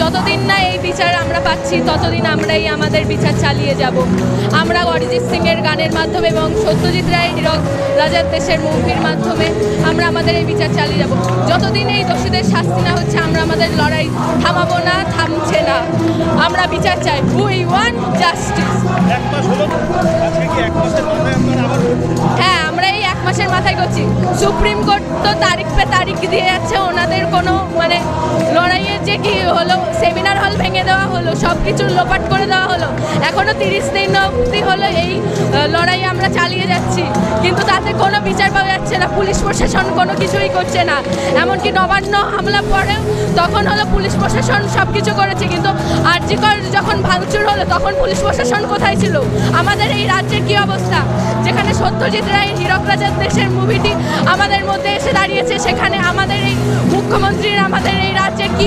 যতদিন না এই বিচার আমরা পাচ্ছি ততদিন আমরাই আমাদের বিচার চালিয়ে যাব। আমরা অরিজিৎ সিংয়ের গানের মাধ্যমে এবং সত্যজিৎ রায়ের হীরক রাজার দেশের মুভির মাধ্যমে আমরা আমাদের এই বিচার চালিয়ে যাব। যতদিন এই দোষীদের শাস্তি না হচ্ছে আমরা আমাদের লড়াই থামাবো না, থামছে না। আমরা বিচার চাই। We want justice. হ্যাঁ, আমরা এই 1 মাসের মাথায় করছি। সুপ্রিম কোর্ট তো তারিখ পে তারিখ দিয়ে যাচ্ছে, ওনাদের কোনো লড়াইয়ের যে কি হলো, সেমিনার হল ভেঙে দেওয়া হলো, সব কিছু লোপাট করে দেওয়া হলো। এখনও 30 দিন অবধি হলো এই লড়াই আমরা চালিয়ে যাচ্ছি, কিন্তু তাতে কোনো বিচার পাওয়া যাচ্ছে না। পুলিশ প্রশাসন কোনো কিছুই করছে না। এমনকি নবান্ন হামলা পরেও তখন হলো পুলিশ প্রশাসন সব কিছু করেছে, কিন্তু আরজি কর যখন ভাঙচুর হলো তখন পুলিশ প্রশাসন কোথায় ছিল? আমাদের এই রাজ্যের কি অবস্থা? যেখানে সত্যজিৎ রায়ের হীরক রাজার দেশের মুভিটি আমাদের মধ্যে এসে দাঁড়িয়েছে, সেখানে আমাদের এই মুখ্যমন্ত্রীর আমাদের এই রাজ্যের কি